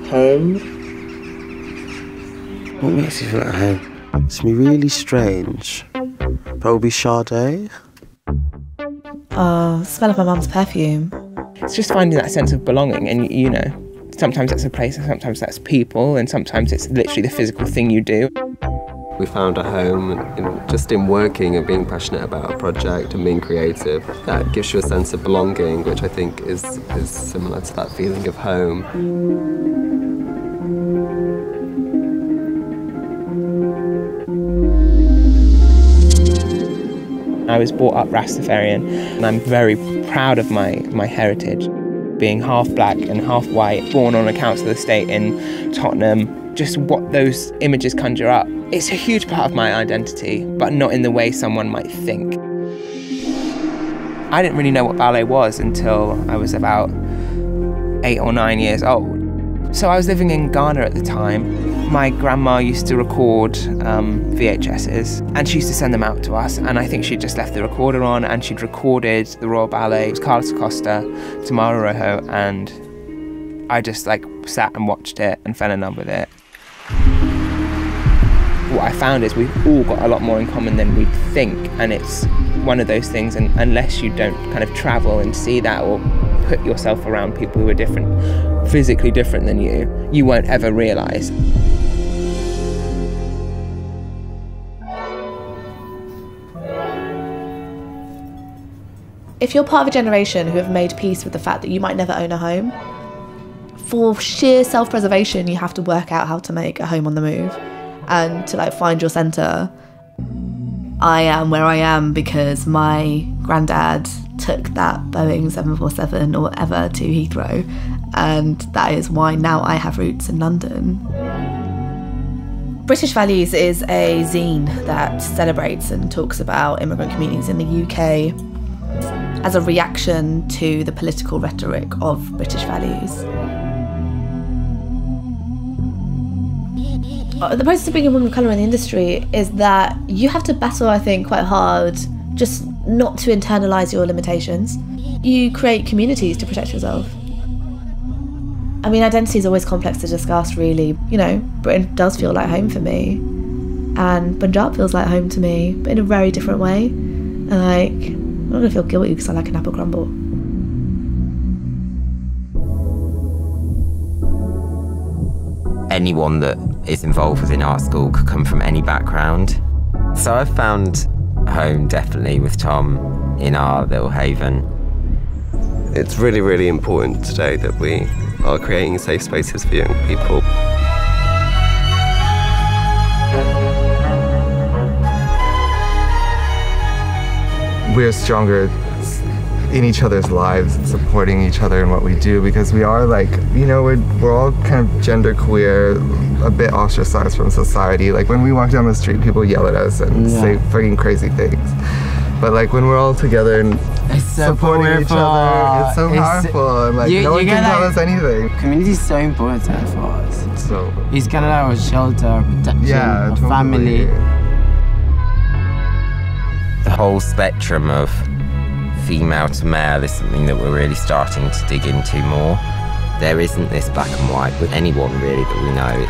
Home? What makes you feel at home? It's gonna be really strange. Probably Sade. Smell of my mum's perfume. It's just finding that sense of belonging, and you know, sometimes that's a place, and sometimes that's people, and sometimes it's literally the physical thing you do. We found a home just in working and being passionate about a project and being creative. That gives you a sense of belonging, which I think is similar to that feeling of home. I was brought up Rastafarian, and I'm very proud of my heritage. Being half black and half white, born on a council estate in Tottenham, just what those images conjure up. It's a huge part of my identity, but not in the way someone might think. I didn't really know what ballet was until I was about 8 or 9 years old. So I was living in Ghana at the time. My grandma used to record VHSs, and she used to send them out to us, and I think she'd just left the recorder on, and she'd recorded the Royal Ballet. It was Carlos Acosta, Tamara Rojo, and I just sat and watched it and fell in love with it. What I found is we've all got a lot more in common than we'd think, and it's one of those things, and unless you don't kind of travel and see that or put yourself around people who are different, physically different than you won't ever realise. If you're part of a generation who have made peace with the fact that you might never own a home, for sheer self-preservation, you have to work out how to make a home on the move and to find your centre. I am where I am because my granddad took that Boeing 747 or whatever to Heathrow, and that is why now I have roots in London. British Values is a zine that celebrates and talks about immigrant communities in the UK as a reaction to the political rhetoric of British values. The process of being a woman of colour in the industry is that you have to battle, I think, quite hard just not to internalise your limitations. You create communities to protect yourself. I mean, identity is always complex to discuss, really. You know, Britain does feel like home for me, and Punjab feels like home to me, but in a very different way. And I'm not gonna feel guilty because I like an apple crumble. Anyone that is involved within art school could come from any background. So I've found home definitely with Tom in our little haven. It's really, really important today that we are creating safe spaces for young people. We're stronger in each other's lives, supporting each other in what we do, because we are we're all kind of gender queer, a bit ostracized from society. When we walk down the street, people yell at us and say fucking crazy things. But when we're all together and supporting each other, it's so powerful, and no one can tell us anything. Community is so important for us. So it's kind of like a shelter, protection, a family. The whole spectrum of female to male is something that we're really starting to dig into more. There isn't this black and white with anyone really that we know.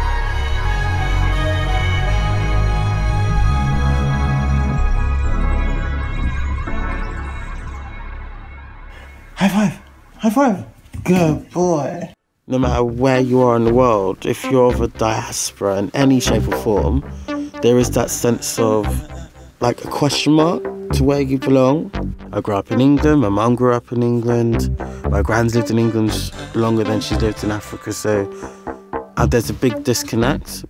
High five! High five! Good boy! No matter where you are in the world, if you're of a diaspora in any shape or form, there is that sense of a question mark to where you belong. I grew up in England, my mum grew up in England, my grand's lived in England longer than she's lived in Africa, so there's a big disconnect.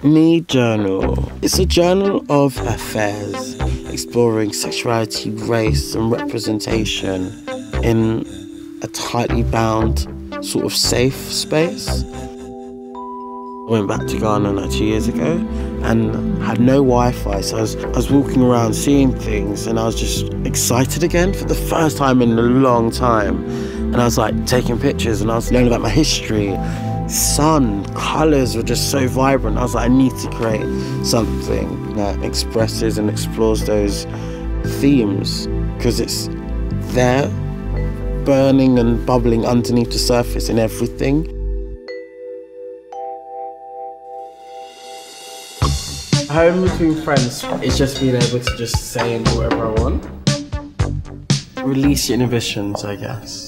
Me Journal. It's a journal of affairs, exploring sexuality, race and representation in a tightly bound, sort of safe space. I went back to Ghana 2 years ago and had no Wi-Fi, so I was walking around seeing things, and I was just excited again for the first time in a long time. And I was taking pictures, and I was learning about my history. Sun, colours were just so vibrant. I was I need to create something that expresses and explores those themes, because it's there, burning and bubbling underneath the surface in everything. Home between friends is just being able to just say and do whatever I want. Release your inhibitions, I guess.